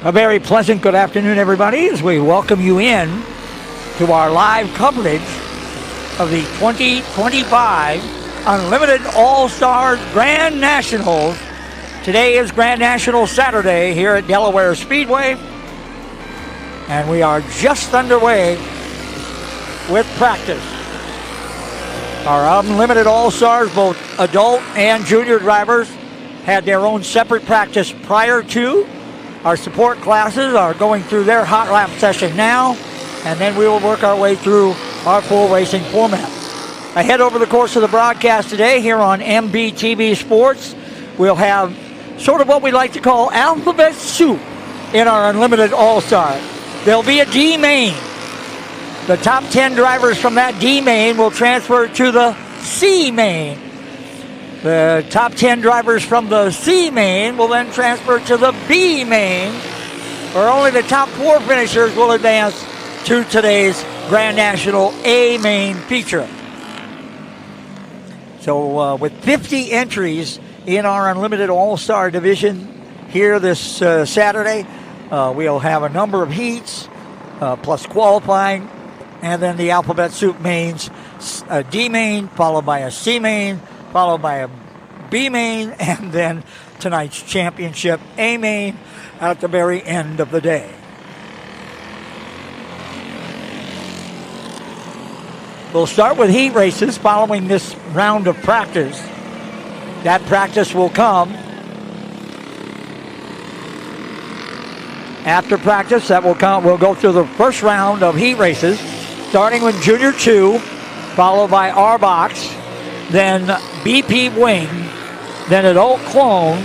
A very pleasant good afternoon, everybody, as we welcome you in to our live coverage of the 2025 Unlimited All-Stars Grand Nationals. Today is Grand National Saturday here at Delaware Speedway, and we are just underway with practice. Our Unlimited All-Stars, both adult and junior drivers, had their own separate practice prior to. Our support classes are going through their hot lap session now, and then we will work our way through our full racing format. Ahead over the course of the broadcast today here on MBTV Sports, we'll have sort of what we like to call alphabet soup in our Unlimited All-Star. There'll be a D main. The top 10 drivers from that D main will transfer to the C main. The top 10 drivers from the C main will then transfer to the B main, where only the top 4 finishers will advance to today's Grand National A main feature. So with 50 entries in our Unlimited All-Star division here this Saturday, we'll have a number of heats plus qualifying, and then the alphabet soup mains, a D main followed by a C main, followed by a B main, and then tonight's championship A main at the very end of the day. We'll start with heat races following this round of practice. That practice will come after practice. That will come. We'll go through the first round of heat races, starting with Junior 2, followed by R-Box, then BP Wing, then Adult Clone,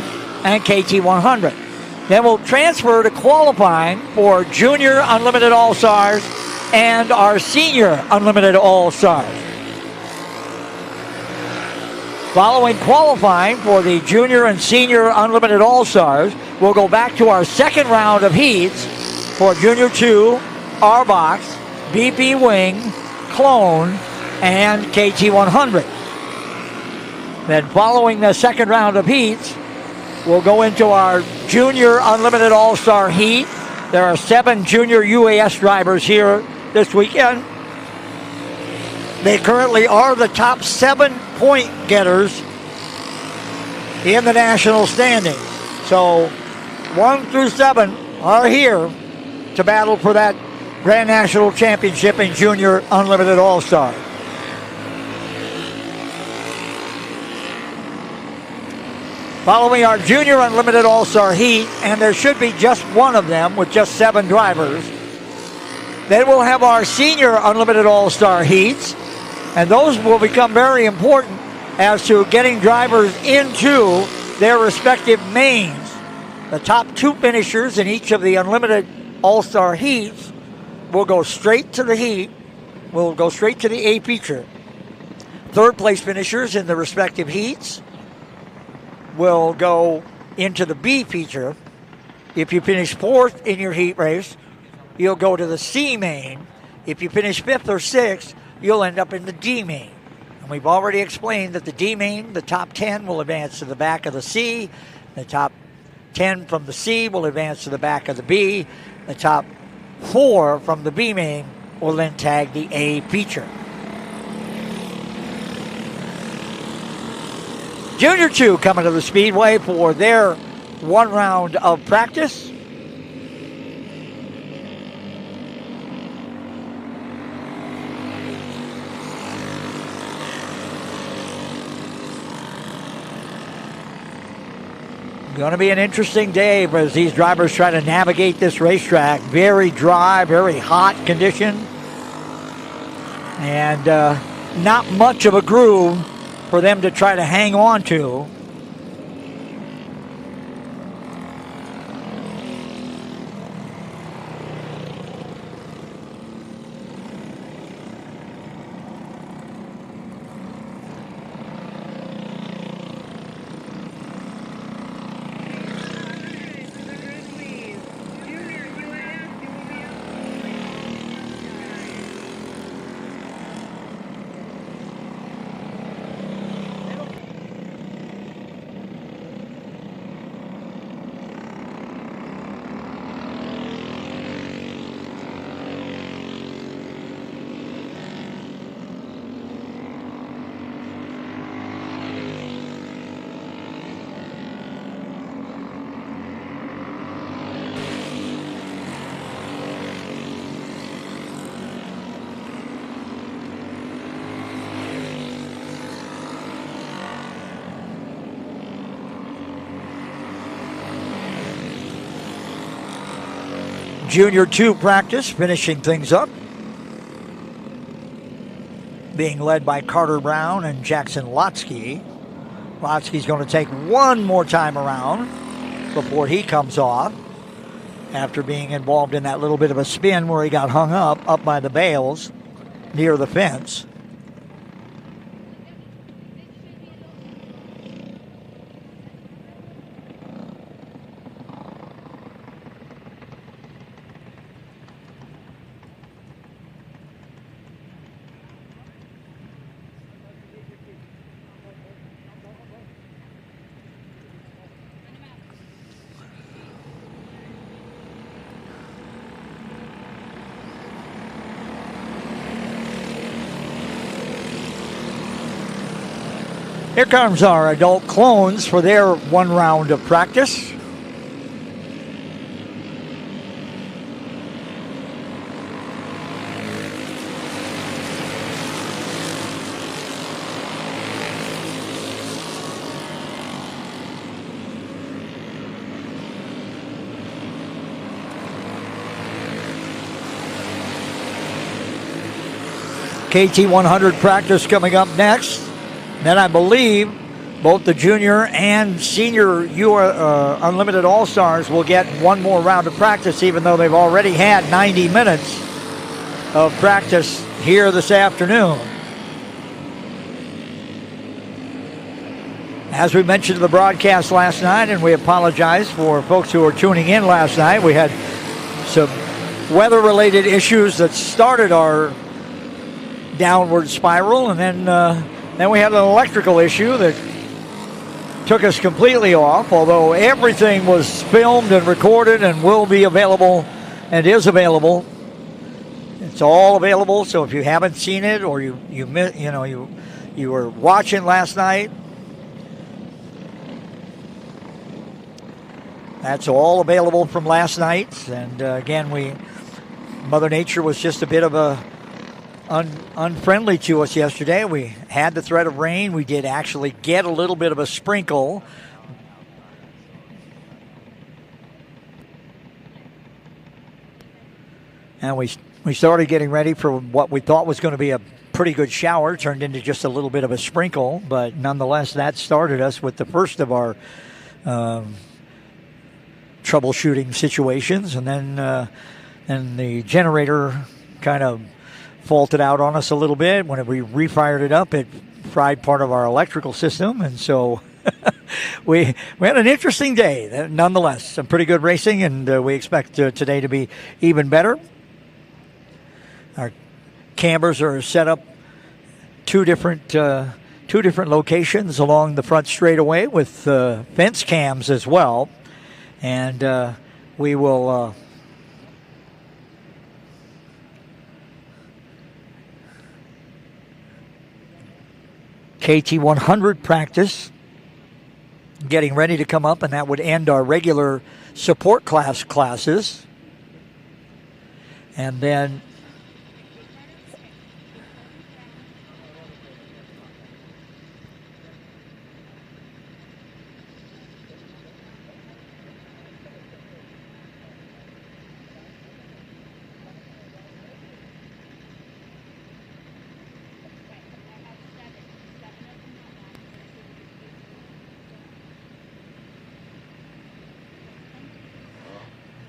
and KT100. Then we'll transfer to qualifying for Junior Unlimited All-Stars and our Senior Unlimited All-Stars. Following qualifying for the Junior and Senior Unlimited All-Stars, we'll go back to our second round of heats for Junior 2, R-Box, BP Wing, Clone, and KT100. Then following the second round of heats, we'll go into our Junior Unlimited All-Star heat. There are 7 junior UAS drivers here this weekend. They currently are the top 7 point getters in the national standing. So 1 through 7 are here to battle for that Grand National Championship in Junior Unlimited All-Star. Following our Junior Unlimited All-Star heat, and there should be just one of them with just 7 drivers. Then we'll have our Senior Unlimited All-Star heats, and those will become very important as to getting drivers into their respective mains. The top 2 finishers in each of the Unlimited All-Star heats will go straight to the heat, will go straight to the A feature. Third place finishers in the respective heats will go into the B feature. If you finish 4th in your heat race, you'll go to the C main. If you finish 5th or 6th, you'll end up in the D main. And we've already explained that the D main, the top 10 will advance to the back of the C. The top 10 from the C will advance to the back of the B. The top 4 from the B main will then tag the A feature. Junior 2 coming to the Speedway for their 1 round of practice. Going to be an interesting day as these drivers try to navigate this racetrack. Very dry, very hot condition, and not much of a groove for them to try to hang on to. Junior 2 practice, finishing things up. Being led by Carter Brown and Jackson Lotsky. Lotsky's going to take one more time around before he comes off after being involved in that little bit of a spin where he got hung up by the bales near the fence. Here comes our adult clones for their one round of practice. KT 100 practice coming up next. Then I believe both the junior and senior Unlimited All-Stars will get one more round of practice, even though they've already had 90 minutes of practice here this afternoon. As we mentioned in the broadcast last night, and we apologize for folks who were tuning in last night, we had some weather-related issues that started our downward spiral, and then we had an electrical issue that took us completely off, although everything was filmed and recorded and will be available and is available. It's all available, so if you haven't seen it or you were watching last night, that's all available from last night. And again, Mother Nature was just a bit of a unfriendly to us yesterday. We had the threat of rain. We did actually get a little bit of a sprinkle. And we started getting ready for what we thought was going to be a pretty good shower. Turned into just a little bit of a sprinkle. But nonetheless, that started us with the first of our troubleshooting situations. And then the generator kind of faulted out on us a little bit. When we refired it up, it fried part of our electrical system, and so we had an interesting day. Nonetheless, some pretty good racing, and we expect today to be even better. Our cambers are set up two different locations along the front straightaway with fence cams as well, and we will. KT 100 practice getting ready to come up, and that would end our regular support classes. And then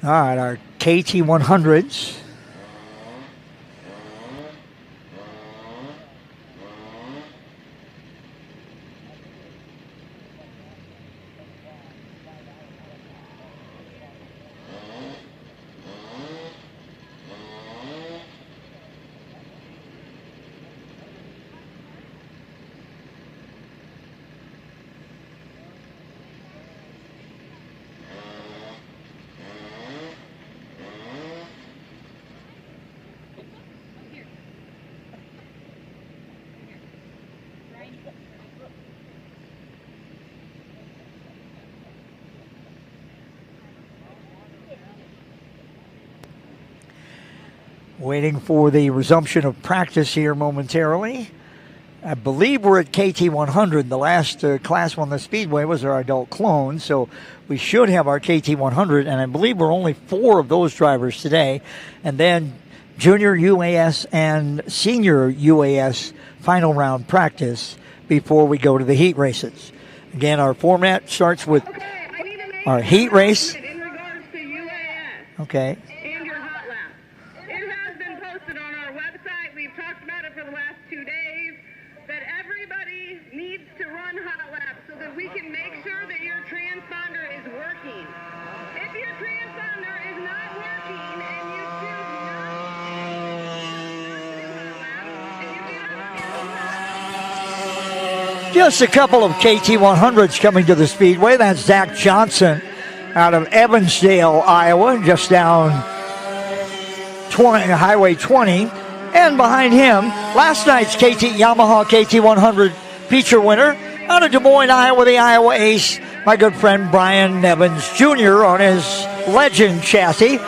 all right, our KT 100s. Waiting for the resumption of practice here momentarily. I believe we're at KT 100. The last Class 1 the Speedway was our adult clone, so we should have our KT 100, and I believe we're only 4 of those drivers today. And then Junior UAS and Senior UAS final round practice before we go to the heat races. Again, our format starts with our heat race. In regards to UAS. Okay. And your hot lap. It has been posted on our website. We've talked about it for the last 2 days. That everybody needs to run hot laps so that we can make sure that your transponder is working. If your transponder is not working and you choose not Just a couple of KT 100s coming to the Speedway. That's Zach Johnson out of Evansdale, Iowa, just down Highway 20. And behind him, last night's Yamaha KT 100 feature winner out of Des Moines, Iowa, the Iowa Ace, my good friend Brian Evans Jr. on his Legend chassis.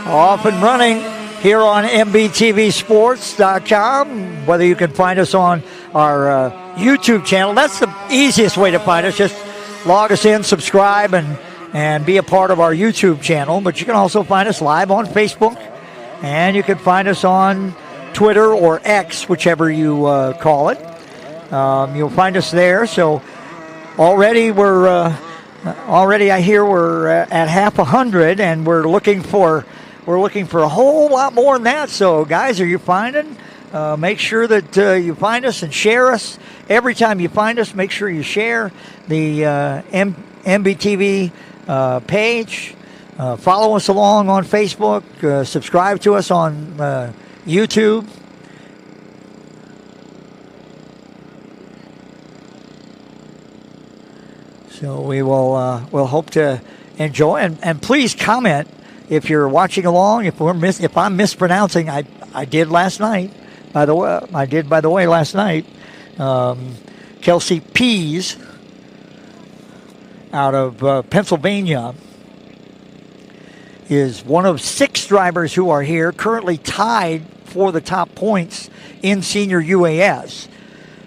Off and running here on MBTVsports.com. Whether you can find us on our YouTube channel, that's the easiest way to find us. Just log us in, subscribe, and be a part of our YouTube channel. But you can also find us live on Facebook, and you can find us on Twitter or X, whichever you call it. You'll find us there. So already I hear we're at half 100, and we're looking for a whole lot more than that. So, guys, are you finding? Make sure that you find us and share us. Every time you find us, make sure you share the MBTV page. Follow us along on Facebook. Subscribe to us on YouTube. So we will we'll hope to enjoy, and please comment if you're watching along. If I'm mispronouncing, I did last night. By the way, last night. Kelsey Pease out of Pennsylvania is one of 6 drivers who are here, currently tied for the top points in Senior UAS.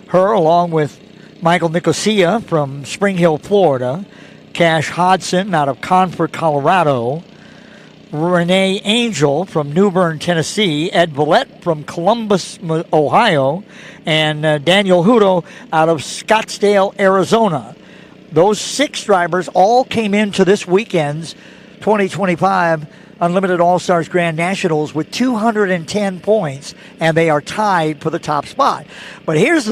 Her, along with Michael Nicosia from Spring Hill, Florida, Cash Hodson out of Concord, Colorado, Renee Angel from New Bern, Tennessee, Ed Villette from Columbus, Ohio, and Daniel Hudo out of Scottsdale, Arizona. Those 6 drivers all came into this weekend's 2025 Unlimited All-Stars Grand Nationals with 210 points, and they are tied for the top spot. But here's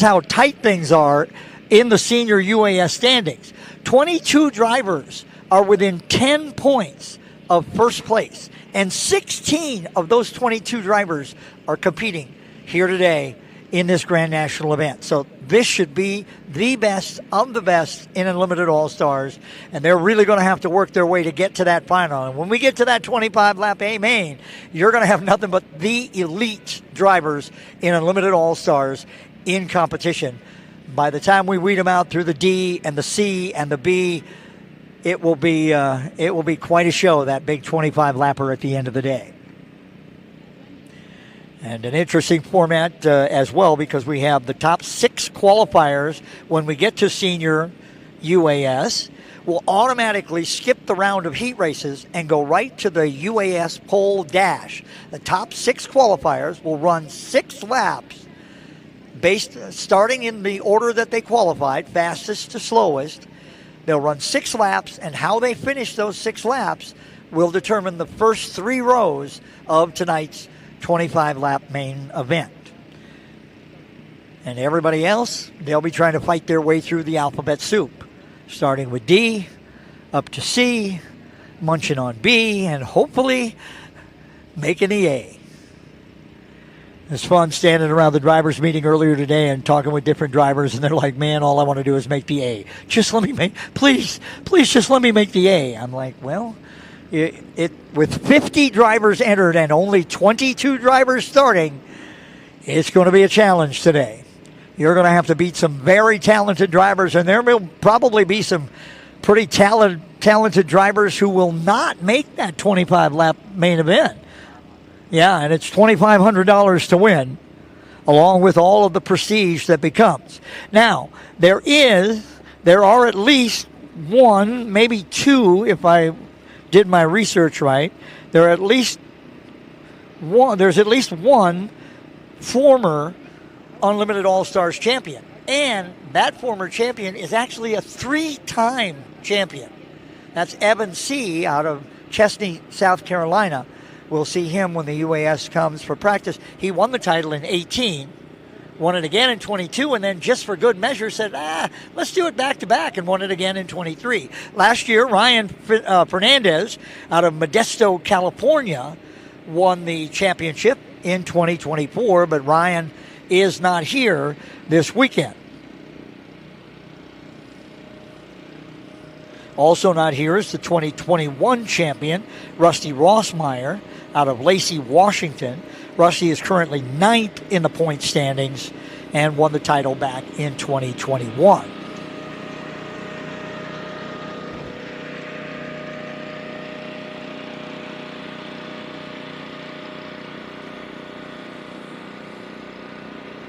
how tight things are in the Senior UAS standings. 22 drivers are within 10 points of first place, and 16 of those 22 drivers are competing here today in this Grand National event. So this should be the best of the best in Unlimited All-Stars, and they're really going to have to work their way to get to that final. And when we get to that 25-lap A main, you're going to have nothing but the elite drivers in Unlimited All-Stars in competition. By the time we weed them out through the D and the C and the B, it will be quite a show, that big 25-lapper at the end of the day. And an interesting format as well, because we have the top 6 qualifiers when we get to Senior UAS. We'll automatically skip the round of heat races and go right to the UAS pole dash. The top 6 qualifiers will run 6 laps starting in the order that they qualified, fastest to slowest. They'll run 6 laps, and how they finish those 6 laps will determine the first 3 rows of tonight's 25-lap main event. And everybody else, they'll be trying to fight their way through the alphabet soup, starting with D, up to C, munching on B, and hopefully making the A. It's fun standing around the drivers' meeting earlier today and talking with different drivers, and they're like, man, all I want to do is make the A. Just let me make, please just let me make the A. I'm like, well, with 50 drivers entered and only 22 drivers starting, it's going to be a challenge today. You're going to have to beat some very talented drivers, and there will probably be some pretty talented drivers who will not make that 25-lap main event. Yeah, and it's $2,500 to win, along with all of the prestige that becomes. Now, there are at least one, maybe two, if I did my research right. There's at least one former Unlimited All-Stars champion. And that former champion is actually a 3-time champion. That's Evan C. out of Chesney, South Carolina. We'll see him when the UAS comes for practice. He won the title in 18, won it again in 22, and then just for good measure said, let's do it back-to-back, and won it again in 23. Last year, Ryan Fernandez out of Modesto, California, won the championship in 2024, but Ryan is not here this weekend. Also not here is the 2021 champion, Rusty Rossmeyer, out of Lacey, Washington. Rusty is currently 9th in the point standings and won the title back in 2021.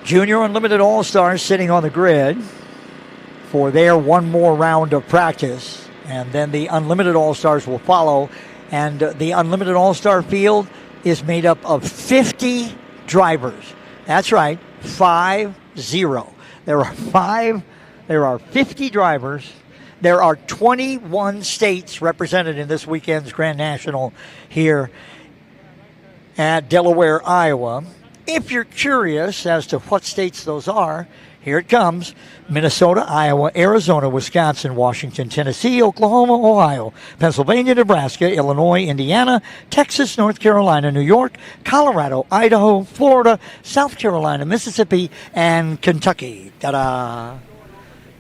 Junior Unlimited All-Stars sitting on the grid for their one more round of practice, and then the Unlimited All-Stars will follow. And the Unlimited All-Star field is made up of 50 drivers. That's right, 50. There are 50 drivers. There are 21 states represented in this weekend's Grand National here at Delaware, Iowa. If you're curious as to what states those are, here it comes. Minnesota, Iowa, Arizona, Wisconsin, Washington, Tennessee, Oklahoma, Ohio, Pennsylvania, Nebraska, Illinois, Indiana, Texas, North Carolina, New York, Colorado, Idaho, Florida, South Carolina, Mississippi, and Kentucky. Ta-da!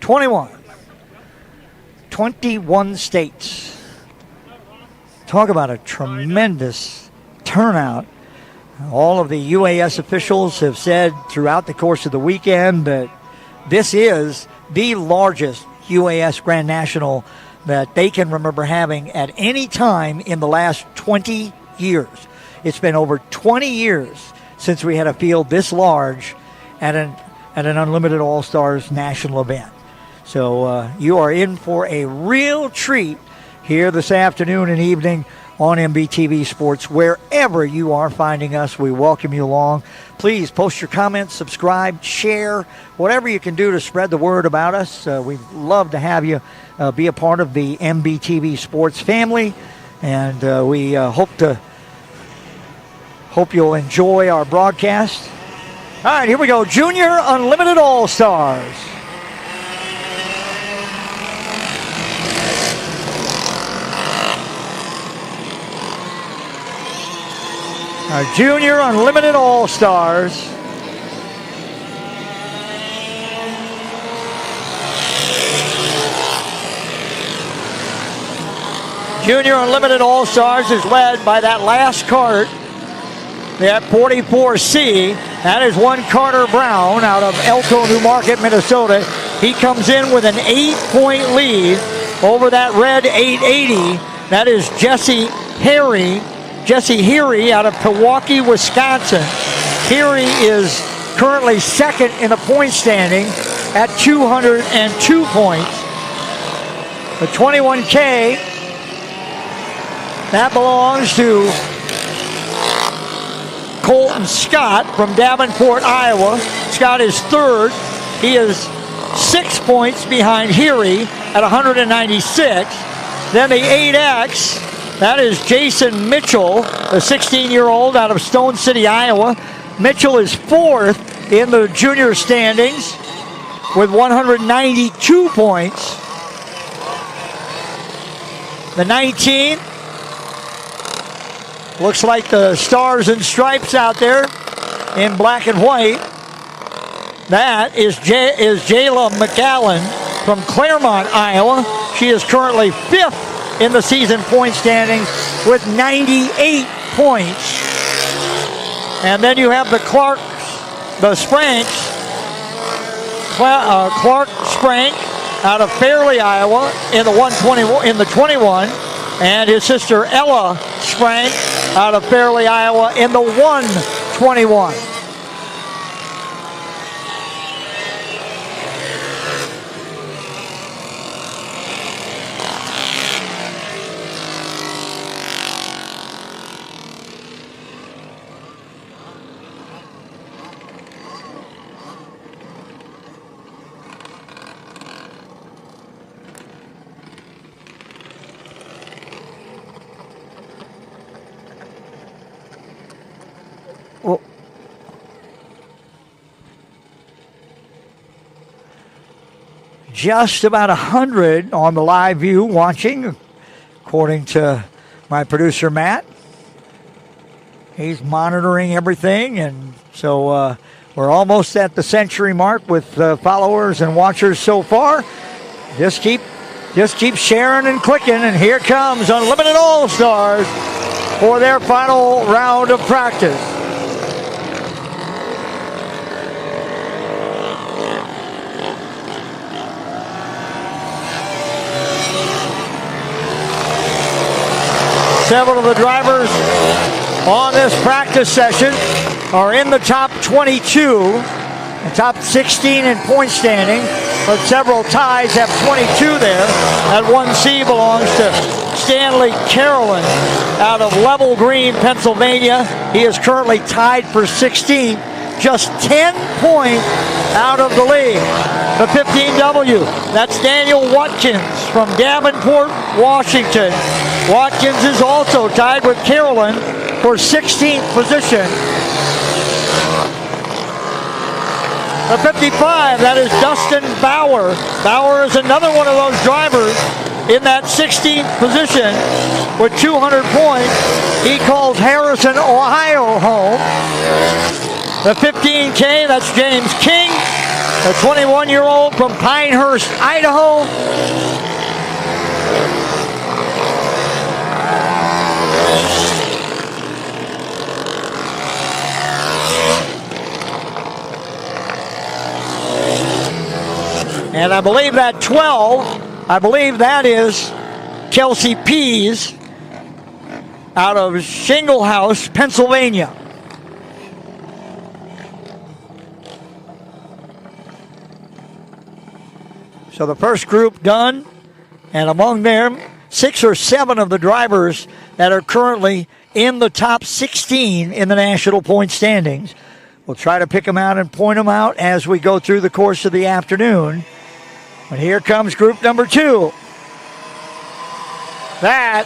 21 states. Talk about a tremendous turnout. All of the UAS officials have said throughout the course of the weekend that this is the largest UAS Grand National that they can remember having at any time in the last 20 years. It's been over 20 years since we had a field this large at an Unlimited All-Stars national event. So you are in for a real treat here this afternoon and evening on MBTV Sports. Wherever you are finding us, we welcome you along. Please post your comments, subscribe, share, whatever you can do to spread the word about us. We'd love to have you be a part of the MBTV Sports family, and we hope you'll enjoy our broadcast. All right, here we go. Junior Unlimited All-Stars. Our Junior Unlimited All-Stars. Junior Unlimited All-Stars is led by that last cart, that 44C. That is one Carter Brown out of Elko, New Market, Minnesota. He comes in with an 8-point lead over that red 880. That is Jesse Heary out of Pewaukee, Wisconsin. Heary is currently second in the point standing at 202 points. The 21K, that belongs to Colton Scott from Davenport, Iowa. Scott is third. He is 6 points behind Heary at 196. Then the 8X, that is Jason Mitchell, the 16-year-old out of Stone City, Iowa. Mitchell is fourth in the junior standings with 192 points. The 19, Looks like the stars and stripes out there in black and white. That is Jayla McAllen from Claremont, Iowa. She is currently 5th in the season point standings with 98 points. And then you have the Clark Spranks. Clark Sprank out of Fairleigh, Iowa in the 21, and his sister Ella Sprank out of Fairleigh, Iowa in the 121. Just about 100 on the live view watching, according to my producer, Matt. He's monitoring everything, and so we're almost at the century mark with followers and watchers so far. Just keep sharing and clicking, and here comes Unlimited All-Stars for their final round of practice. Several of the drivers on this practice session are in the top 22, and top 16 in point standing, but several ties have 22 there. That 1C belongs to Stanley Carolyn out of Level Green, Pennsylvania. He is currently tied for 16th, just 10 points out of the lead. The 15W, that's Daniel Watkins from Davenport, Washington. Watkins is also tied with Carolyn for 16th position. The 55, that is Dustin Bauer. Bauer is another one of those drivers in that 16th position with 200 points. He calls Harrison, Ohio home. The 15K, that's James King, a 21-year-old from Pinehurst, Idaho. And I believe that 12, that is Kelsey Pease out of Shingle House, Pennsylvania. So the first group done, and among them, 6 or 7 of the drivers that are currently in the top 16 in the national point standings. We'll try to pick them out and point them out as we go through the course of the afternoon. But here comes group number 2. That,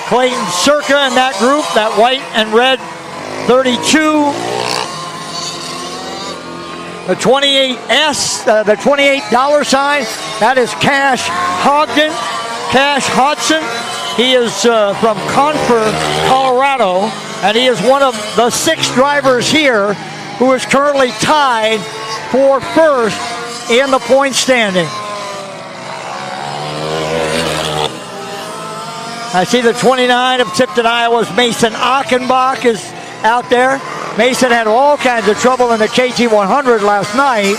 Clayton Circa in that group, that white and red 32. The 28S, the $28 sign, that is Cash Hodson. He is from Confer, Colorado, and he is one of the 6 drivers here who is currently tied for first in the point standing. I see the 29 of Tipton, Iowa's Mason Achenbach is out there. Mason had all kinds of trouble in the KT100 last night,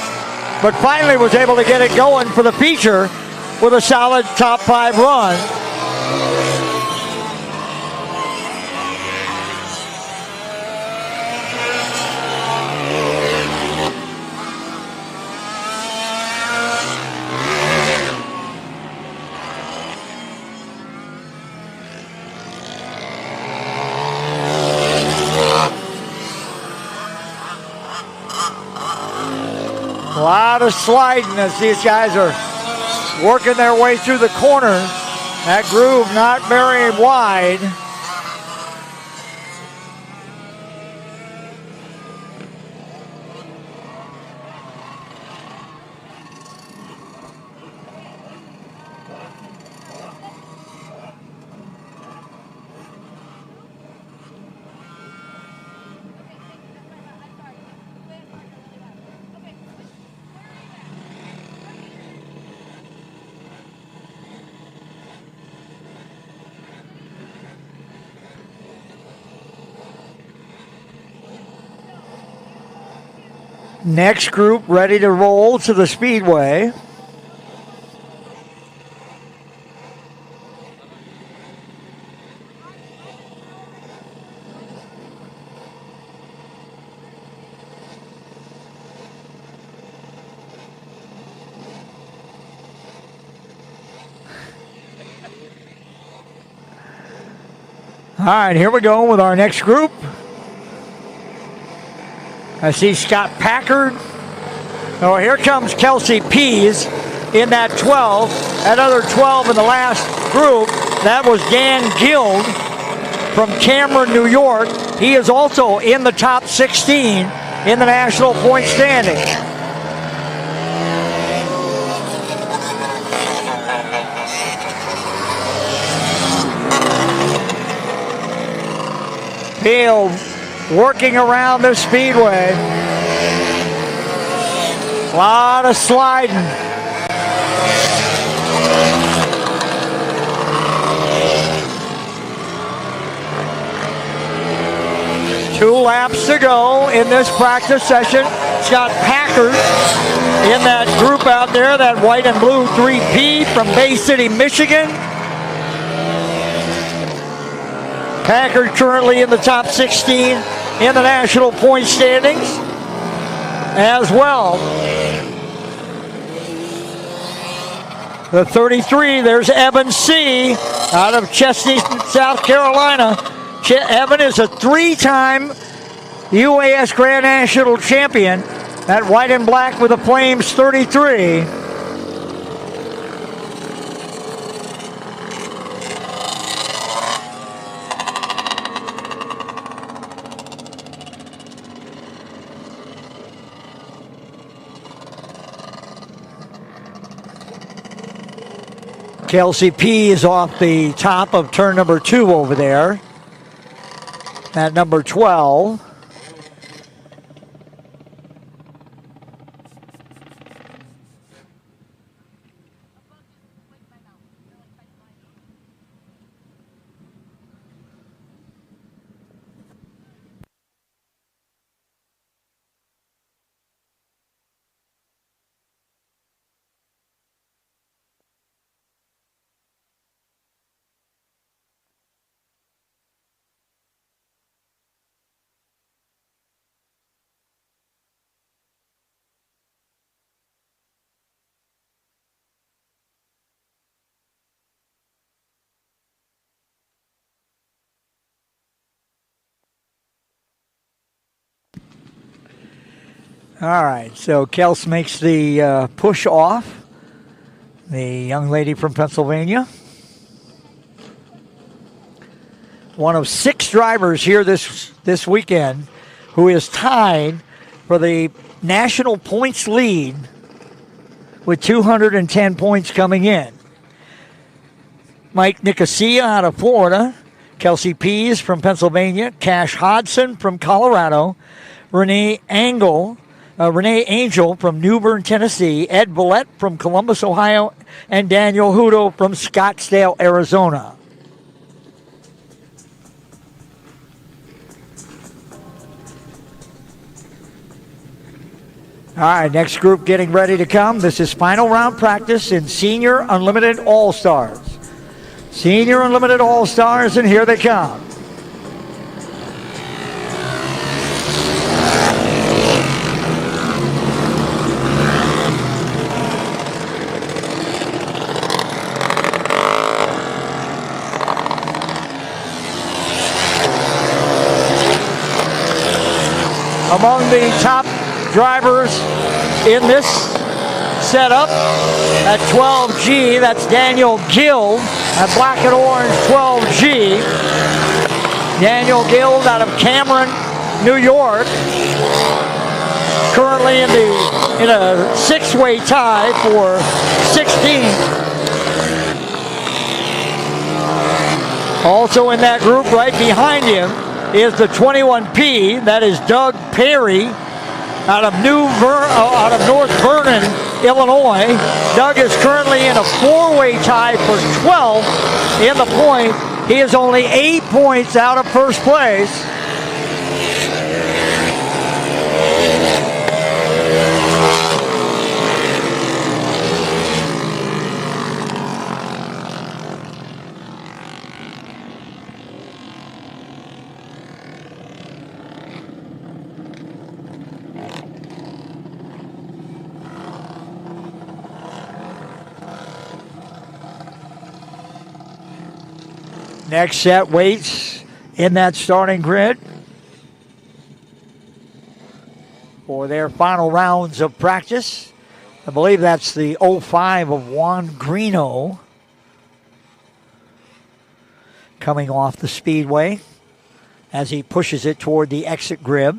but finally was able to get it going for the feature with a solid top 5 run. A lot of sliding as these guys are working their way through the corners. That groove not very wide. Next group ready to roll to the Speedway. All right, here we go with our next group. I see Scott Packard. Oh, here comes Kelsey Pease in that 12. That other 12 in the last group, that was Dan Guild from Cameron, New York. He is also in the top 16 in the national point standing. Field working around the Speedway. A lot of sliding. Two laps to go in this practice session. Scott Packard in that group out there, that white and blue 3P from Bay City, Michigan. Packard currently in the top 16 in the national point standings as well. The 33, there's Evan C. out of Chesney, South Carolina. Evan is a three-time UAS Grand National champion. That white and black with the Flames 33. Kelsey P is off the top of turn number 2 over there. At number 12. All right, so Kels makes the push off. The young lady from Pennsylvania. One of 6 drivers here this weekend who is tied for the national points lead with 210 points coming in. Mike Nicosia out of Florida. Kelsey Pease from Pennsylvania. Cash Hodson from Colorado. Renee Angel from New Bern, Tennessee, Ed Villette from Columbus, Ohio, and Daniel Hudo from Scottsdale, Arizona. All right, next group getting ready to come. This is final round practice in Senior Unlimited All-Stars. Senior Unlimited All-Stars, and here they come. Among the top drivers in this setup at 12G, that's Daniel Gill at black and orange 12G. Daniel Gill out of Cameron, New York, currently in a 6-way tie for 16th. Also in that group right behind him is the 21P, that is Doug Perry out of North Vernon, Illinois. Doug is currently in a 4-way tie for 12th in the point. He is only 8 points out of first place. Next set waits in that starting grid for their final rounds of practice. I believe that's the 05 of Juan Greeno coming off the speedway as he pushes it toward the exit grid.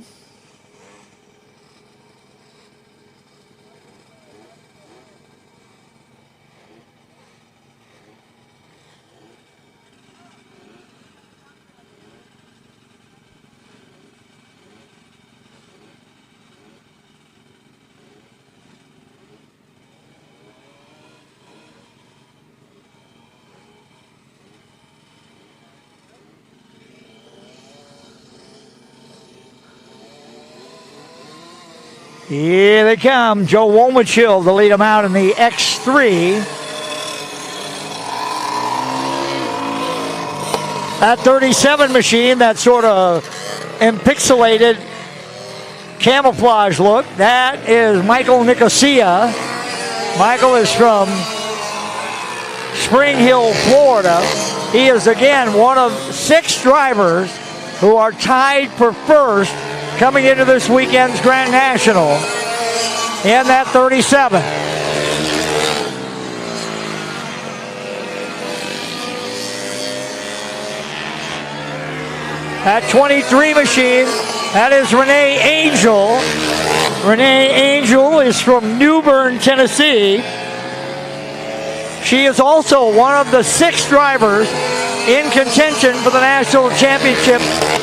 Here they come. Joe Womachill to lead them out in the X3. That 37 machine, that sort of impixelated camouflage look, that is Michael Nicosia. Michael is from Spring Hill, Florida. He is again one of 6 drivers who are tied for first coming into this weekend's Grand National in that 37. That 23 machine, that is Renee Angel. Renee Angel is from New Bern, Tennessee. She is also one of the 6 drivers in contention for the national championship,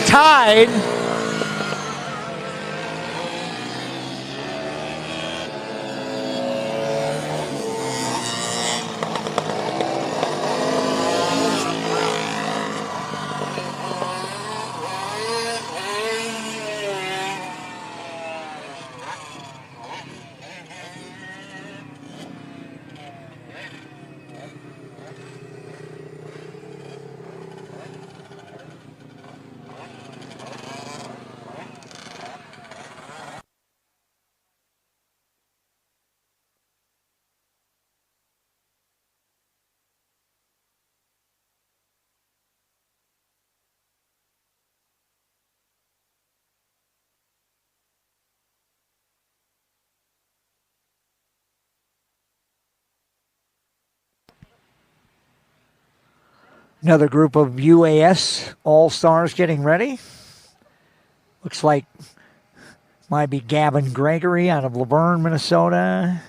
tied another group of UAS All-Stars getting ready. Looks like might be Gavin Gregory out of Laverne, Minnesota.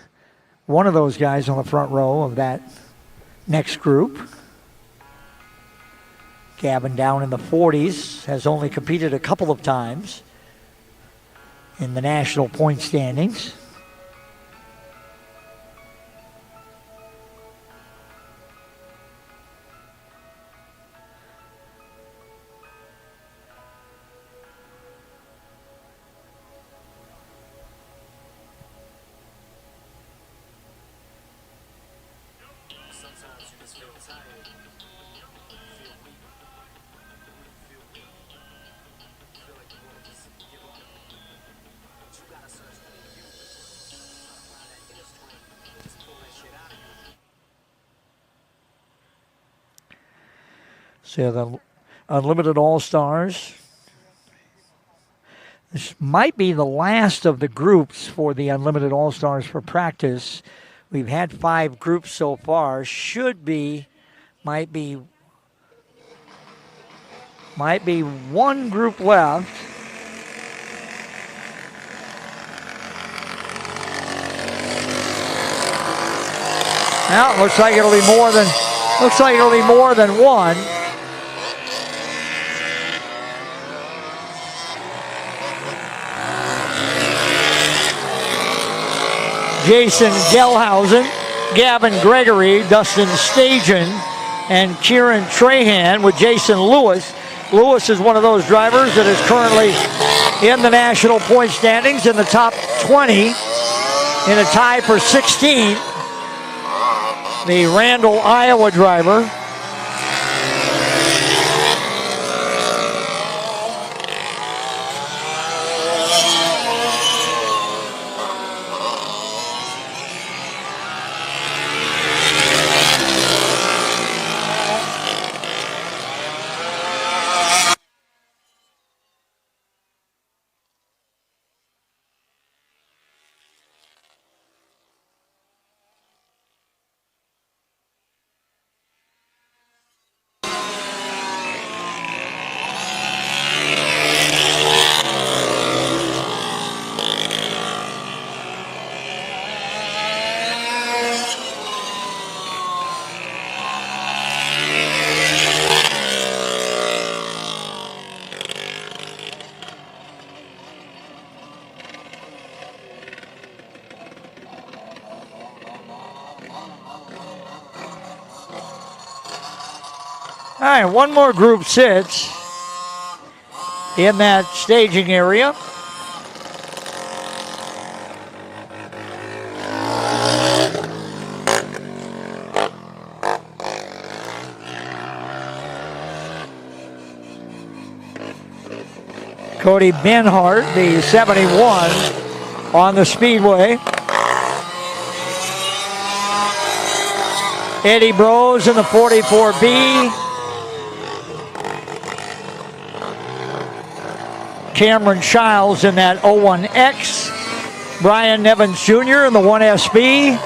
One of those guys on the front row of that next group. Gavin down in the 40s, has only competed a couple of times in the national point standings. So the Unlimited All-Stars. This might be the last of the groups for the Unlimited All-Stars for practice. We've had 5 groups so far. Might be one group left. Now it looks like it'll be more than one. Jason Gelhausen, Gavin Gregory, Dustin Stajan, and Kieran Trahan with Jason Lewis. Lewis is one of those drivers that is currently in the national point standings in the top 20 in a tie for 16th. The Randall, Iowa driver. right, one more group sits in that staging area. Cody Benhart, the 71 on the Speedway. Eddie Brose in the 44B. Cameron Childs in that 01X. Brian Nevins Jr. in the 1SB.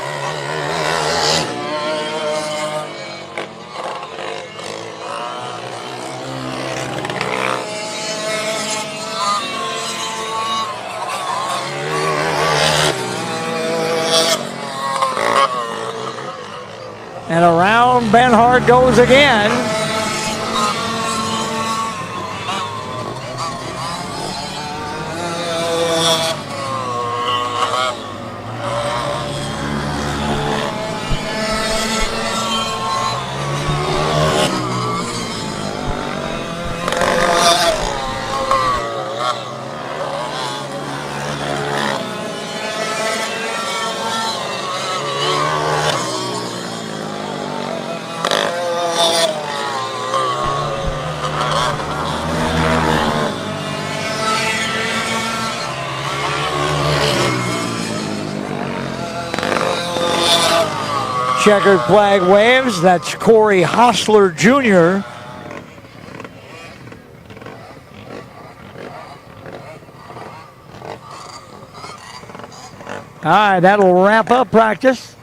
And around Benhart goes again. Checkered flag waves. That's Corey Hostler Jr. All right, that'll wrap up practice.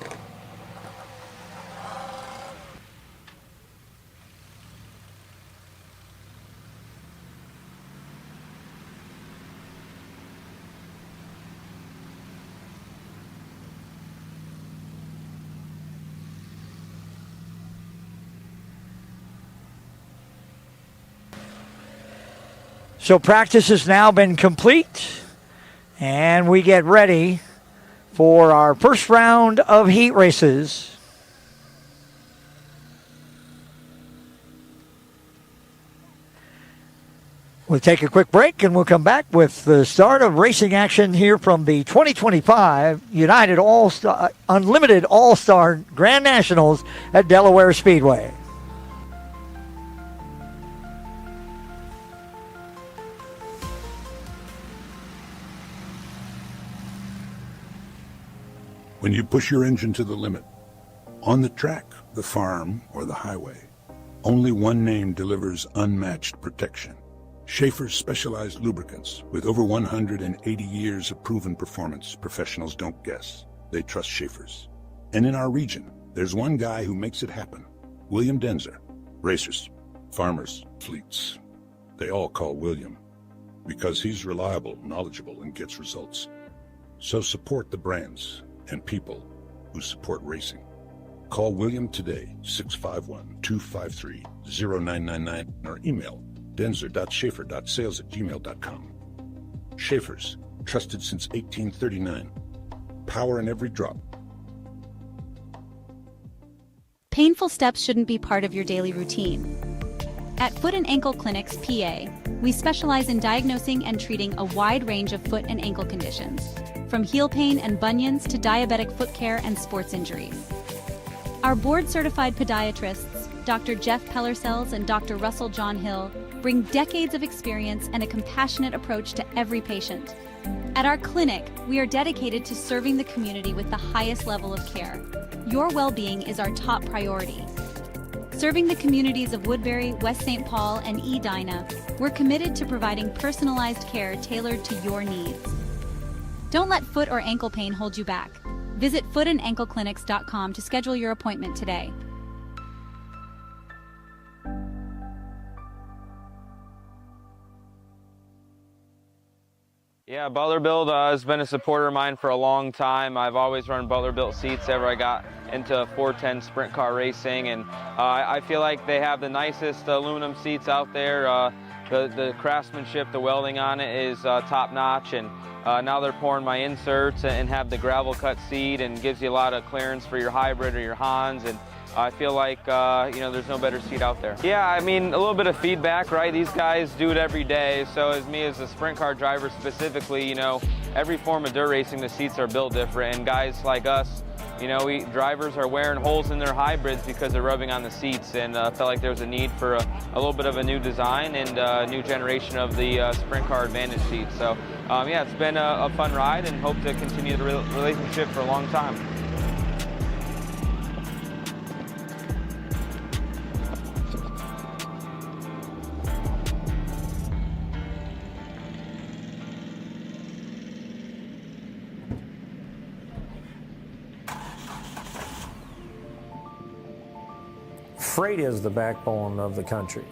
So practice has now been complete, and we get ready for our first round of heat races. We'll take a quick break, and we'll come back with the start of racing action here from the 2025 United All-Star Unlimited All-Star Grand Nationals at Delaware Speedway. When you push your engine to the limit, on the track, the farm, or the highway, only one name delivers unmatched protection. Schaefer's specialized lubricants. With over 180 years of proven performance, professionals don't guess. They trust Schaefer's. And in our region, there's one guy who makes it happen. William Denzer. Racers, farmers, fleets. They all call William because he's reliable, knowledgeable, and gets results. So support the brands and people who support racing. Call William today, 651-253-0999, or email denzer.schaefer.sales@gmail.com. Schaefer's, trusted since 1839. Power in every drop. Painful steps shouldn't be part of your daily routine. At Foot and Ankle Clinics, PA, we specialize in diagnosing and treating a wide range of foot and ankle conditions, from heel pain and bunions to diabetic foot care and sports injuries. Our board-certified podiatrists, Dr. Jeff Pellersells and Dr. Russell John Hill, bring decades of experience and a compassionate approach to every patient. At our clinic, we are dedicated to serving the community with the highest level of care. Your well-being is our top priority. Serving the communities of Woodbury, West St. Paul, and Edina, we're committed to providing personalized care tailored to your needs. Don't let foot or ankle pain hold you back. Visit footandankleclinics.com to schedule your appointment today. Yeah, Butler-Built has been a supporter of mine for a long time. I've always run Butler-Built seats ever I got into 410 sprint car racing, and I feel like they have the nicest aluminum seats out there. The craftsmanship, the welding on it is top-notch, and now they're pouring my inserts and have the gravel cut seat, and gives you a lot of clearance for your hybrid or your Hans, and I feel like, you know, there's no better seat out there. Yeah, I mean, a little bit of feedback, right? These guys do it every day. So as me as a sprint car driver specifically, you know, every form of dirt racing, the seats are built different. And guys like us, you know, drivers are wearing holes in their hybrids because they're rubbing on the seats, and felt like there was a need for a little bit of a new design and a new generation of the sprint car advantage seat. So yeah, it's been a fun ride, and hope to continue the relationship for a long time. Freight is the backbone of the country,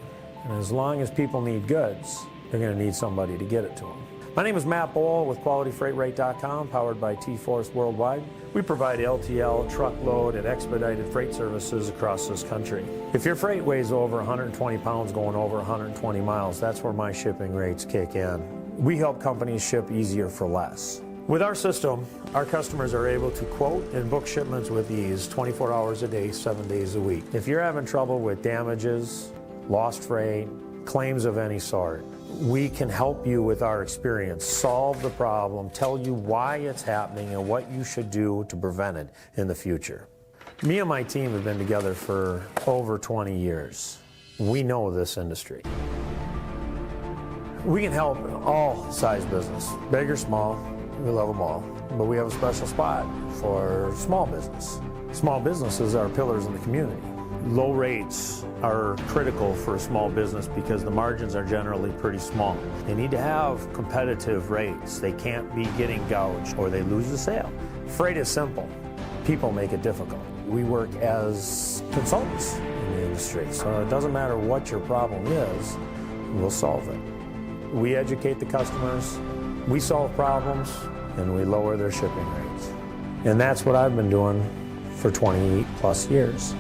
and as long as people need goods, they're going to need somebody to get it to them. My name is Matt Bohl with QualityFreightRate.com, powered by T-Force Worldwide. We provide LTL, truckload, and expedited freight services across this country. If your freight weighs over 120 pounds going over 120 miles, that's where my shipping rates kick in. We help companies ship easier for less. With our system, our customers are able to quote and book shipments with ease 24 hours a day, 7 days a week. If you're having trouble with damages, lost freight, claims of any sort, we can help you with our experience, solve the problem, tell you why it's happening and what you should do to prevent it in the future. Me and my team have been together for over 20 years. We know this industry. We can help all size business, big or small. We love them all, but we have a special spot for small business. Small businesses are pillars in the community. Low rates are critical for a small business because the margins are generally pretty small. They need to have competitive rates. They can't be getting gouged or they lose the sale. Freight is simple. People make it difficult. We work as consultants in the industry, so it doesn't matter what your problem is, we'll solve it. We educate the customers, we solve problems, and we lower their shipping rates. And that's what I've been doing for 20 plus years.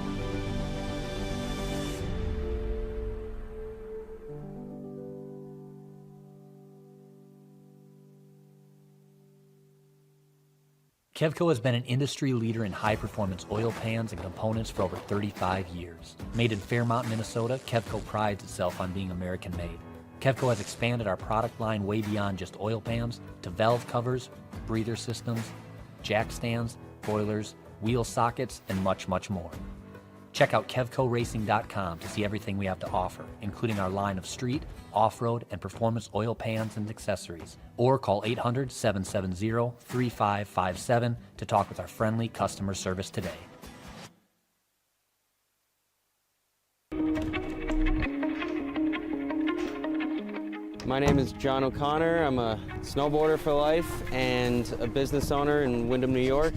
Kevco has been an industry leader in high-performance oil pans and components for over 35 years. Made in Fairmont, Minnesota, Kevco prides itself on being American-made. Kevco has expanded our product line way beyond just oil pans to valve covers, breather systems, jack stands, boilers, wheel sockets, and much, much more. Check out KevcoRacing.com to see everything we have to offer, including our line of street, off-road, and performance oil pans and accessories. Or call 800-770-3557 to talk with our friendly customer service today. My name is John O'Connor. I'm a snowboarder for life and a business owner in Windham, New York.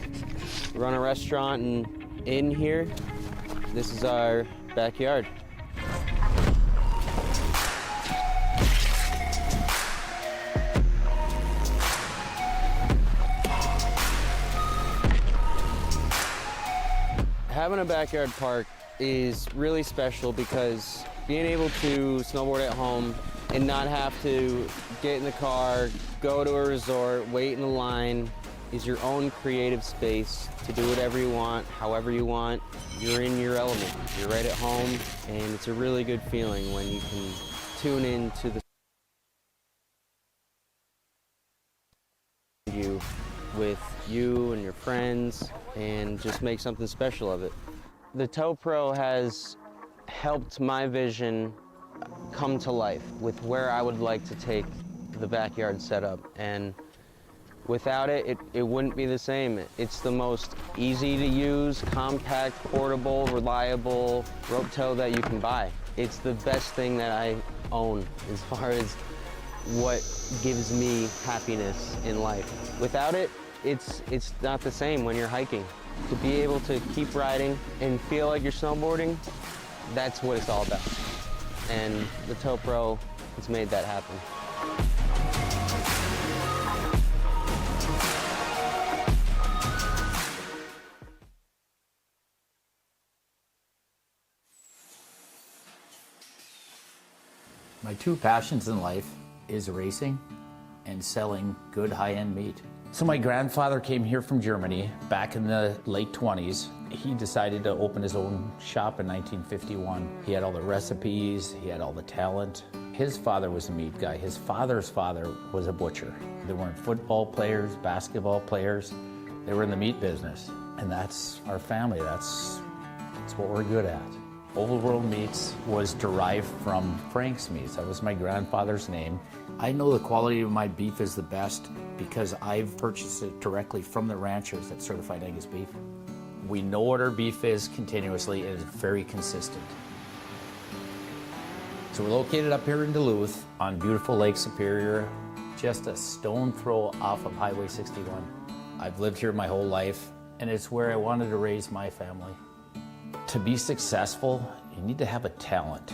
We run a restaurant and inn here. This is our backyard. Having a backyard park is really special because being able to snowboard at home and not have to get in the car, go to a resort, wait in a line, is your own creative space to do whatever you want, however you want. You're in your element. You're right at home, and it's a really good feeling when you can tune in to the you with you and your friends and just make something special of it. The Tow Pro has helped my vision come to life with where I would like to take the backyard setup, and without it, it wouldn't be the same. It's the most easy to use, compact, portable, reliable rope tow that you can buy. It's the best thing that I own as far as what gives me happiness in life. Without it, it's not the same when you're hiking. To be able to keep riding and feel like you're snowboarding, that's what it's all about. And the Tow Pro has made that happen. My two passions in life is racing and selling good high-end meat. So my grandfather came here from Germany back in the late 20s. He decided to open his own shop in 1951. He had all the recipes, he had all the talent. His father was a meat guy. His father's father was a butcher. They weren't football players, basketball players. They were in the meat business. And that's our family. That's what we're good at. Old World Meats was derived from Frank's Meats. That was my grandfather's name. I know the quality of my beef is the best because I've purchased it directly from the ranchers at Certified Angus Beef. We know what our beef is continuously, and it's very consistent. So we're located up here in Duluth on beautiful Lake Superior, just a stone throw off of Highway 61. I've lived here my whole life, and it's where I wanted to raise my family. To be successful, you need to have a talent.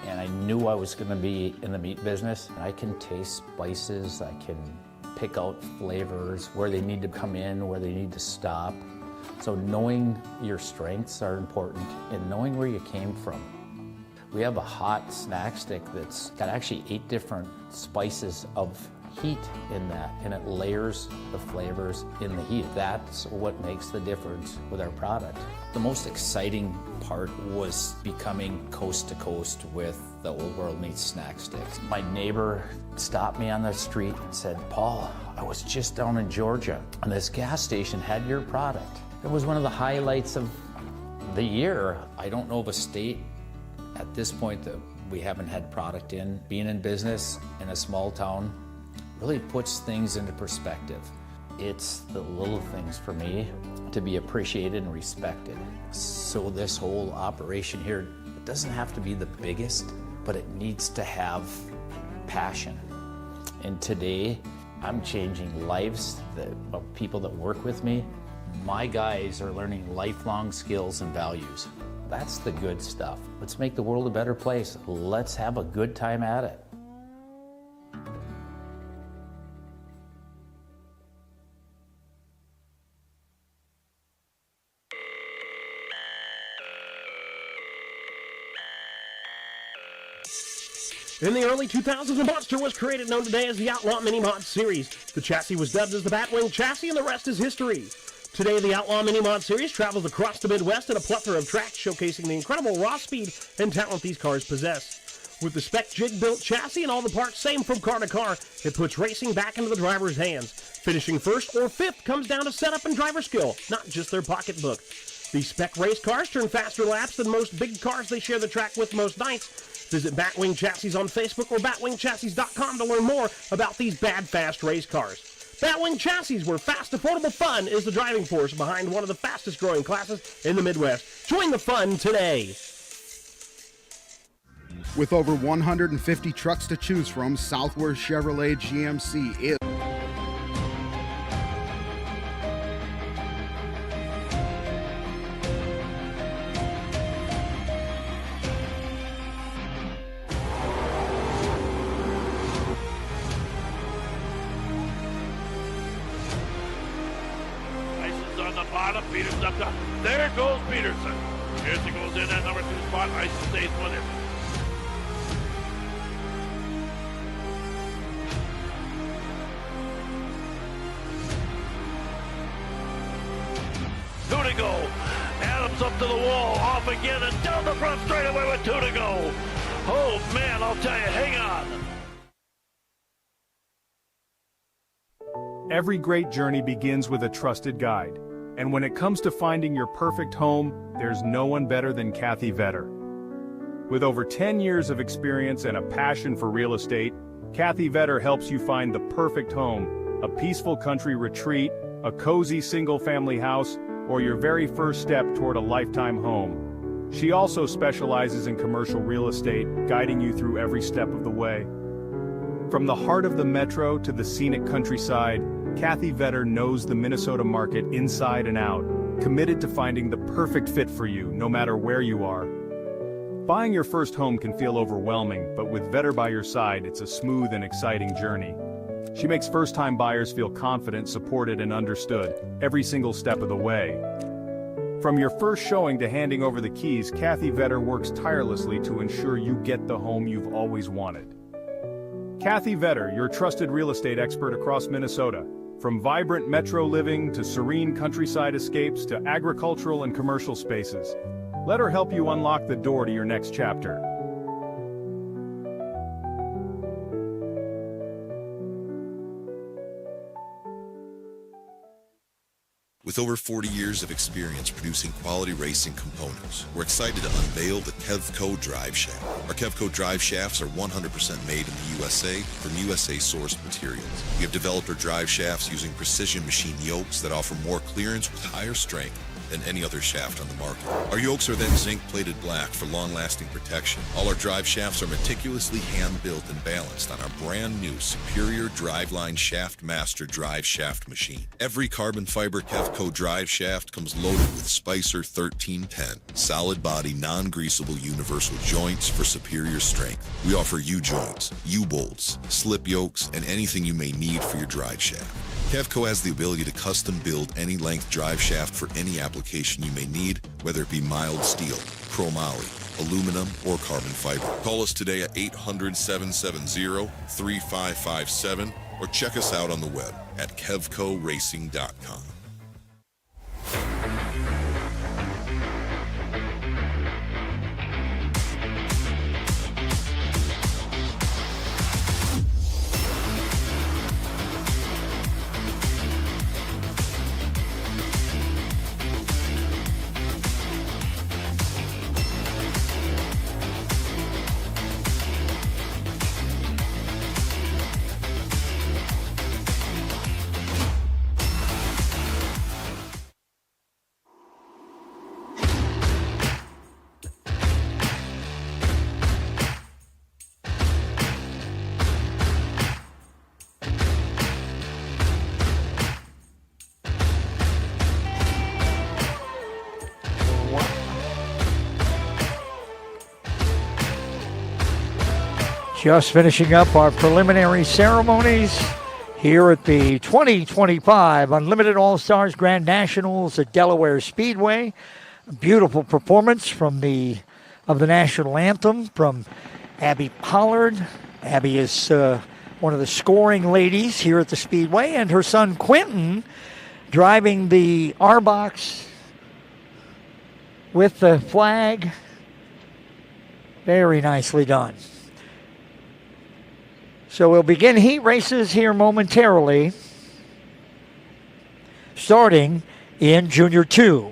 And I knew I was going to be in the meat business. I can taste spices, I can pick out flavors, where they need to come in, where they need to stop. So knowing your strengths are important and knowing where you came from. We have a hot snack stick that's got actually 8 different spices of heat in that, and it layers the flavors in the heat. That's what makes the difference with our product. The most exciting part was becoming coast to coast with the Old World Meats snack sticks. My neighbor stopped me on the street and said, "Paul, I was just down in Georgia and this gas station had your product." It was one of the highlights of the year. I don't know of a state at this point that we haven't had product in. Being in business in a small town really puts things into perspective. It's the little things for me to be appreciated and respected. So this whole operation here, it doesn't have to be the biggest, but it needs to have passion. And today, I'm changing lives of people that work with me. My guys are learning lifelong skills and values. That's the good stuff. Let's make the world a better place. Let's have a good time at it. In the early 2000s, a monster was created known today as the Outlaw Mini Mod Series. The chassis was dubbed as the Batwing chassis, and the rest is history. Today, the Outlaw Mini Mod Series travels across the Midwest in a plethora of tracks, showcasing the incredible raw speed and talent these cars possess. With the spec jig-built chassis and all the parts same from car to car, it puts racing back into the driver's hands. Finishing first or fifth comes down to setup and driver skill, not just their pocketbook. These spec race cars turn faster laps than most big cars they share the track with most nights. Visit Batwing Chassis on Facebook or batwingchassis.com to learn more about these bad, fast race cars. Batwing Chassis, where fast, affordable fun is the driving force behind one of the fastest growing classes in the Midwest. Join the fun today. With over 150 trucks to choose from, Southwest Chevrolet GMC is Peterson up top. There goes Peterson. Peterson goes in at number 2 spot. Ice stays with him. Two to go. Adams up to the wall. Off again and down the front straightaway with 2 to go. Oh man, I'll tell you, hang on. Every great journey begins with a trusted guide. And when it comes to finding your perfect home, there's no one better than Kathy Vetter. With over 10 years of experience and a passion for real estate, Kathy Vetter helps you find the perfect home, a peaceful country retreat, a cozy single-family house, or your very first step toward a lifetime home. She also specializes in commercial real estate, guiding you through every step of the way. From the heart of the metro to the scenic countryside, Kathy Vetter knows the Minnesota market inside and out, committed to finding the perfect fit for you, no matter where you are. Buying your first home can feel overwhelming, but with Vetter by your side, it's a smooth and exciting journey. She makes first-time buyers feel confident, supported, and understood, every single step of the way. From your first showing to handing over the keys, Kathy Vetter works tirelessly to ensure you get the home you've always wanted. Kathy Vetter, your trusted real estate expert across Minnesota. From vibrant metro living to serene countryside escapes to agricultural and commercial spaces. Let her help you unlock the door to your next chapter. With over 40 years of experience producing quality racing components, we're excited to unveil the Kevco Drive Shaft. Our Kevco Drive Shafts are 100% made in the USA from USA-sourced materials. We have developed our drive shafts using precision machine yokes that offer more clearance with higher strength than any other shaft on the market. Our yokes are then zinc-plated black for long-lasting protection. All our drive shafts are meticulously hand-built and balanced on our brand-new Superior Driveline Shaft Master drive shaft machine. Every carbon fiber Kevco drive shaft comes loaded with Spicer 1310, solid-body, non-greasable universal joints for superior strength. We offer U-joints, U-bolts, slip yokes, and anything you may need for your drive shaft. Kevco has the ability to custom build any length drive shaft for any application you may need, whether it be mild steel, chromoly, aluminum, or carbon fiber. Call us today at 800-770-3557 or check us out on the web at kevcoracing.com. Just finishing up our preliminary ceremonies here at the 2025 Unlimited All-Stars Grand Nationals at Delaware Speedway. A beautiful performance of the national anthem from Abby Pollard. Abby is one of the scoring ladies here at the Speedway, and her son Quentin driving the R-Box with the flag. Very nicely done. So we'll begin heat races here momentarily, starting in Junior 2.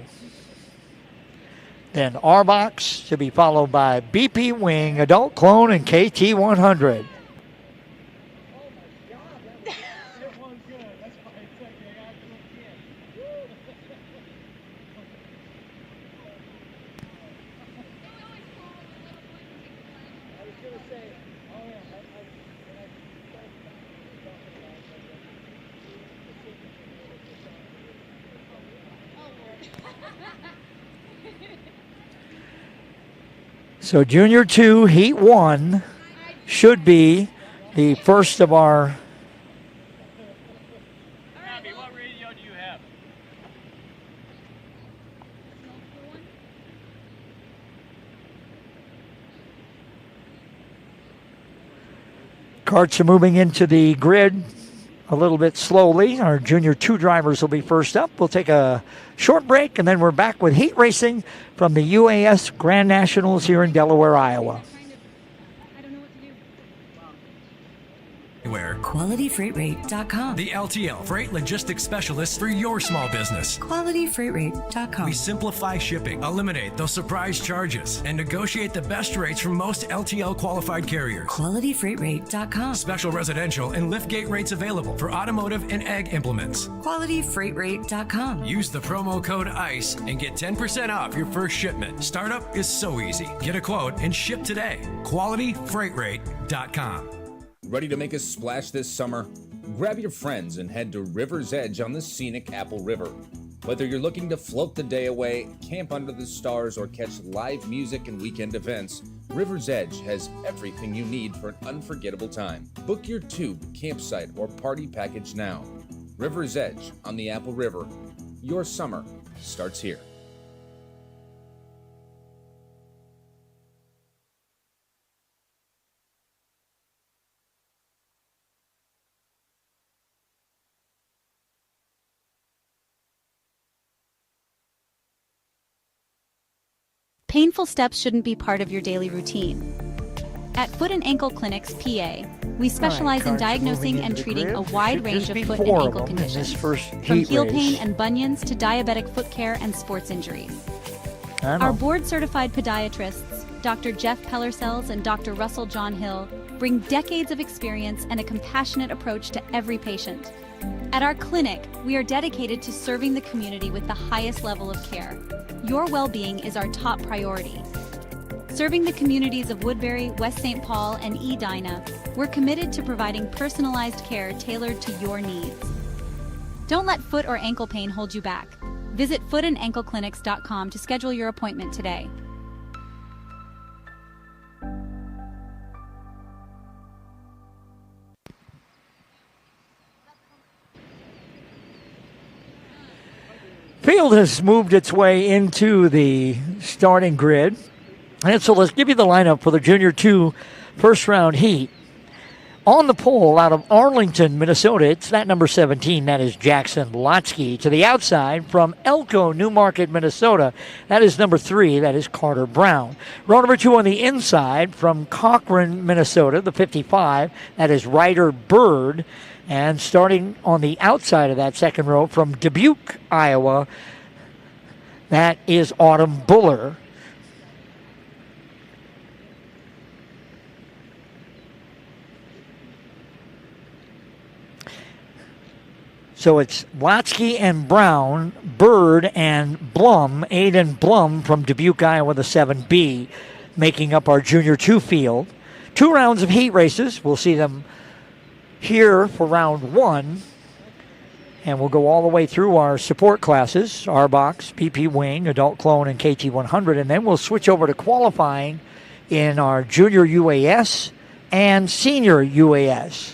Then R-Box to be followed by BP Wing, Adult Clone, and KT 100. So Junior 2, Heat 1 should be the first of our Abby, what radio do you have? karts are moving into the grid a little bit slowly. Our Junior 2 drivers will be first up. We'll take a short break, and then we're back with heat racing from the UAS Grand Nationals here in Delaware, Iowa. QualityFreightRate.com. The LTL Freight Logistics Specialist for your small business. QualityFreightRate.com. We simplify shipping, eliminate those surprise charges, and negotiate the best rates from most LTL qualified carriers. QualityFreightRate.com. Special residential and liftgate rates available for automotive and ag implements. QualityFreightRate.com. Use the promo code ICE and get 10% off your first shipment. Startup is so easy. Get a quote and ship today. QualityFreightRate.com. Ready to make a splash this summer? Grab your friends and head to River's Edge on the scenic Apple River. Whether you're looking to float the day away, camp under the stars, or catch live music and weekend events, River's Edge has everything you need for an unforgettable time. Book your tube, campsite, or party package now. River's Edge on the Apple River. Your summer starts here. Painful steps shouldn't be part of your daily routine. At Foot and Ankle Clinics, PA, we specialize in diagnosing and treating a wide range of foot and ankle conditions, from heel pain and bunions to diabetic foot care and sports injuries. Our board-certified podiatrists, Dr. Jeff Pellercells and Dr. Russell John Hill, bring decades of experience and a compassionate approach to every patient. At our clinic, we are dedicated to serving the community with the highest level of care. Your well-being is our top priority. Serving the communities of Woodbury, West St. Paul, and Edina, we're committed to providing personalized care tailored to your needs. Don't let foot or ankle pain hold you back. Visit footandankleclinics.com to schedule your appointment today. Field has moved its way into the starting grid. And so let's give you the lineup for the Junior 2 first-round heat. On the pole out of Arlington, Minnesota, it's that number 17. That is Jackson Lotsky. To the outside from Elko, Newmarket, Minnesota, that is number 3. That is Carter Brown. Row number 2 on the inside from Cochrane, Minnesota, the 55. That is Ryder Bird. And starting on the outside of that second row from Dubuque, Iowa, that is Autumn Buller. So it's Lotsky and Brown, Bird and Blum, Aiden Blum from Dubuque, Iowa, the 7B, making up our Junior 2 field. 2 rounds of heat races. We'll see them here for round 1. And we'll go all the way through our support classes, R-Box, PP Wing, Adult Clone, and KT100. And then we'll switch over to qualifying in our Junior UAS and Senior UAS.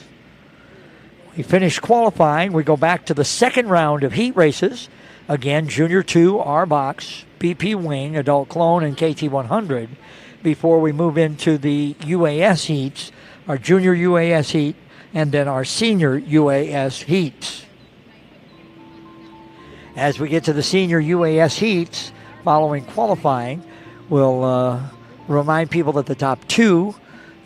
We finish qualifying. We go back to the second round of heat races. Again, Junior 2, R-Box, BP Wing, Adult Clone, and KT100 before we move into the UAS heats, our Junior UAS heat, and then our Senior UAS heats. As we get to the Senior UAS heats following qualifying, we'll remind people that the top 2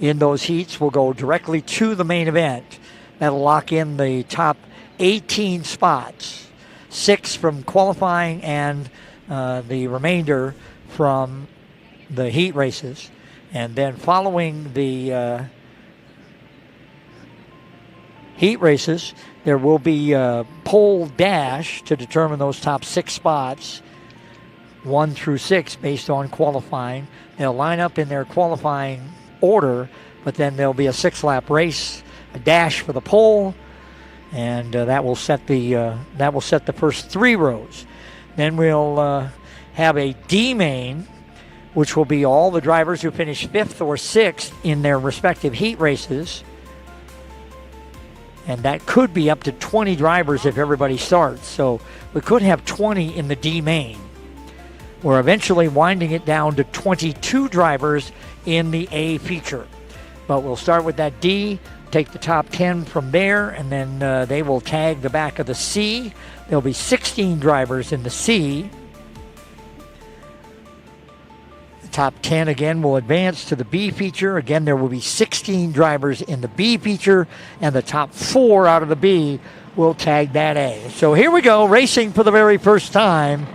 in those heats will go directly to the main event. That'll lock in the top 18 spots, 6 from qualifying and the remainder from the heat races. And then following the heat races, there will be a pole dash to determine those top 6 spots, 1 through 6 based on qualifying. They'll line up in their qualifying order, but then there'll be a 6-lap race, a dash for the pole, and that will set the first 3 rows. Then we'll have a D main, which will be all the drivers who finish 5th or 6th in their respective heat races, and that could be up to 20 drivers if everybody starts. So we could have 20 in the D main. We're eventually winding it down to 22 drivers in the A feature, but we'll start with that D. Take the top 10 from there, and then they will tag the back of the C. There'll be 16 drivers in the C. The top 10 again will advance to the B feature. Again, there will be 16 drivers in the B feature, and the top 4 out of the B will tag that A. So here we go, racing for the very first time.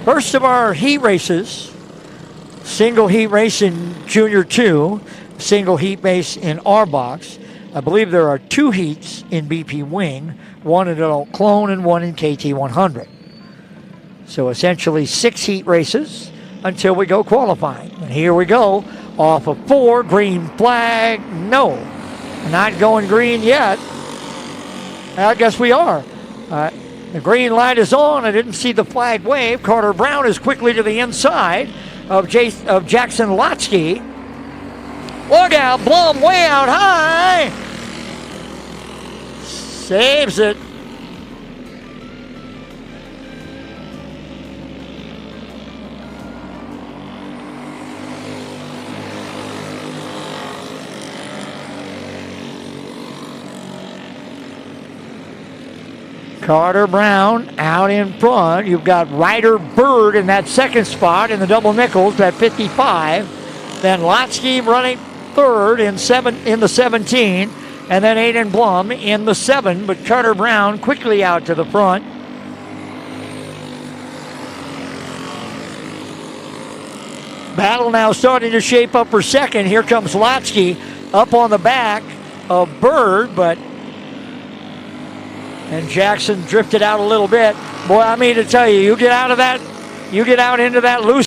First of our heat races. Single heat race in Junior 2, single heat race in R-Box. I believe there are 2 heats in BP Wing, 1 in Adult Clone and 1 in KT100. So essentially 6 heat races until we go qualifying. And here we go, off of 4, green flag, no. Not going green yet. I guess we are. The green light is on. I didn't see the flag wave. Carter Brown is quickly to the inside of Jackson Lotsky. Look out, Blum way out high. Saves it. Carter Brown out in front. You've got Ryder Bird in that second spot in the double nickels at 55. Then Lotsky running third in the 17. And then Aiden Blum in the 7. But Carter Brown quickly out to the front. Battle now starting to shape up for second. Here comes Lotsky up on the back of Bird, and Jackson drifted out a little bit. Boy, I mean to tell you, you get out into that loose